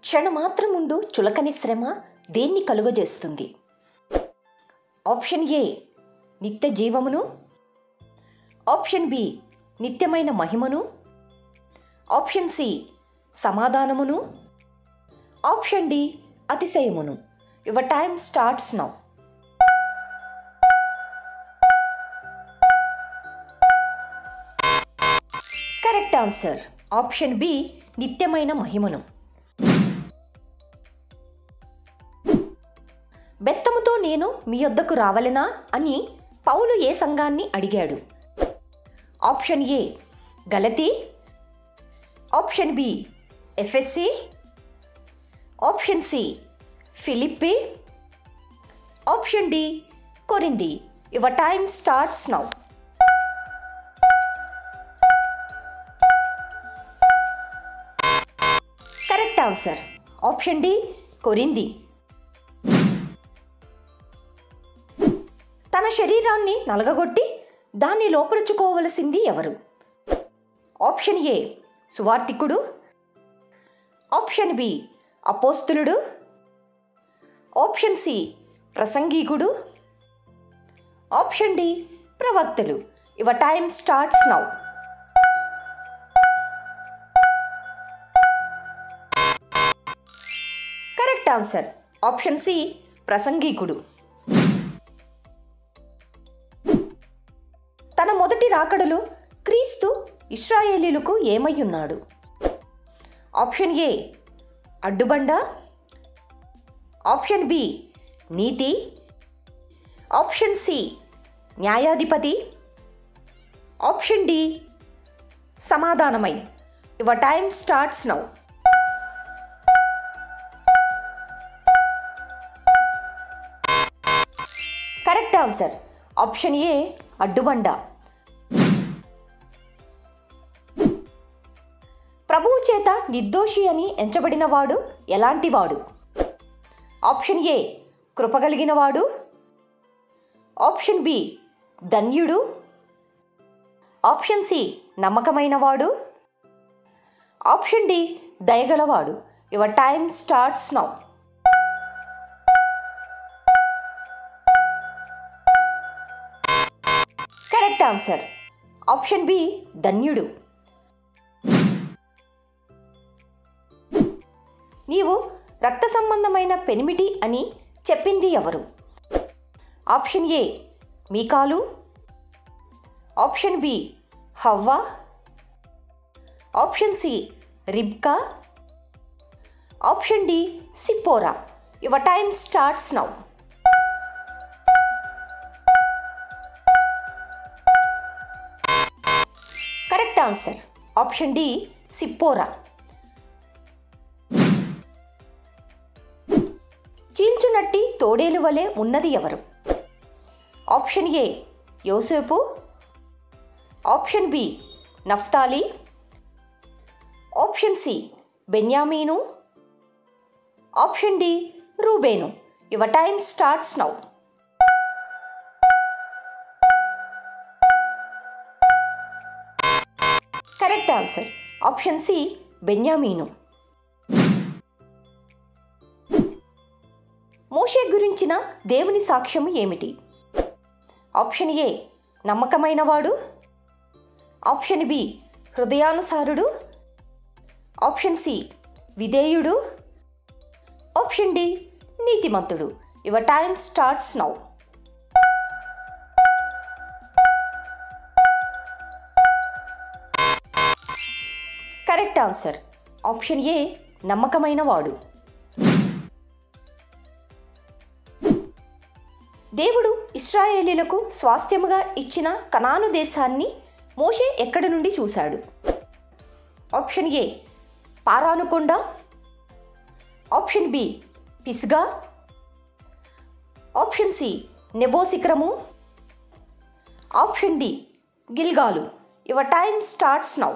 క్షణమాత్రముండు చులకని శ్రమ దేన్ని కలుగజేస్తుంది? Option A నిత్య జీవమును, ఆప్షన్ బి నిత్యమైన మహిమను, ఆప్షన్ సి సమాధానమును, ఆప్షన్ డి అతిశయమును. Your time starts now. Correct answer option B నిత్యమైన మహిమను. బెత్తముతో నేను మీ యొద్దకు రావలెనా అని పౌలు ఏ సంఘాన్ని అడిగాడు? ఆప్షన్ ఏ గలతీ, ఆప్షన్ బి ఎఫెసీ, ఆప్షన్ సి ఫిలిప్పీ, ఆప్షన్ డి కొరింథీ. Your time starts now. Correct answer option D కొరింథీ. తన శరీరాన్ని నలగగొట్టి దాన్ని లోపరుచుకోవలసింది ఎవరు? ఆప్షన్ ఏ సువార్తికుడు, ఆప్షన్ బి అపోస్తులుడు, ఆప్షన్ సి ప్రసంగికుడు, ఆప్షన్ డి ప్రవక్తలు. Your time starts now. Correct answer option C ప్రసంగికుడు. తన మొదటి రాకడలో క్రీస్తు ఇశ్రాయేలీయులకు ఏమై ఉన్నాడు? ఆప్షన్ ఏ అడ్డుబండ, ఆప్షన్ బి నీతి, ఆప్షన్ సి న్యాయాధిపతి, ఆప్షన్ డి సమాధానమై. Your time starts now. Correct answer option A అడ్డుబండ. ప్రభువు చేత నిర్దోషి అని ఎంచబడినవాడు ఎలాంటివాడు? ఆప్షన్ ఏ కృపగలిగినవాడు, ఆప్షన్ బి ధన్యుడు, ఆప్షన్ సి నమ్మకమైనవాడు, ఆప్షన్ డి దయగలవాడు. Your time starts now. Correct answer option B ధన్యుడు. నీవు రక్త సంబంధమైన పెనిమిటి అని చెప్పింది ఎవరు? ఆప్షన్ ఏ మీకాలు, ఆప్షన్ బి హవ్వ, ఆప్షన్ సి రిబ్కా, ఆప్షన్ డి సిప్పోరా. Your time starts now. Correct answer option D సిప్పోరా. చీల్చునట్టి తోడేలు వలె ఉన్నది ఎవరు? ఆప్షన్ ఏ యోసేపు, ఆప్షన్ బి నఫ్తాలి, ఆప్షన్ సి బెన్యామీను, ఆప్షన్ డి రూబేను. Your time starts now. Correct answer option C బెన్యామీను. మోషే గురించిన దేవుని సాక్ష్యము ఏమిటి? ఆప్షన్ ఏ నమ్మకమైనవాడు, ఆప్షన్ బి హృదయానుసారుడు, ఆప్షన్ సి విధేయుడు, ఆప్షన్ డి నీతిమంతుడు. Your time starts now. Correct answer option A నమ్మకమైనవాడు. దేవుడు ఇశ్రాయేలీయులకు స్వాస్థ్యముగా ఇచ్చిన కనాను దేశాన్ని మోషే ఎక్కడి నుండి చూశాడు? ఆప్షన్ ఏ పారాను కొండ, ఆప్షన్ బి పిస్గా, ఆప్షన్ సి నెబో శిఖరము, ఆప్షన్ డి గిల్గాలు. Your time starts now.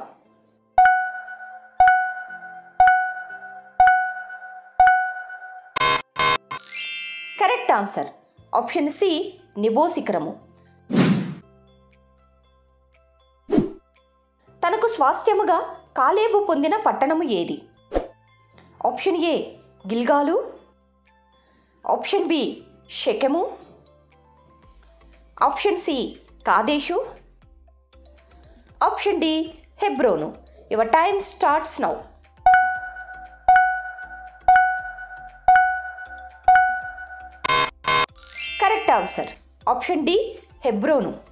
Correct answer option C నెబో శిఖరము. తనకు స్వాస్థ్యముగా కాలేబు పొందిన పట్టణము ఏది? ఆప్షన్ ఏ గిల్గాలు, ఆప్షన్ బి షెకెము, ఆప్షన్ సి కాదేశు, ఆప్షన్ డి హెబ్రోను. Your time starts now. Correct answer option D Hebron.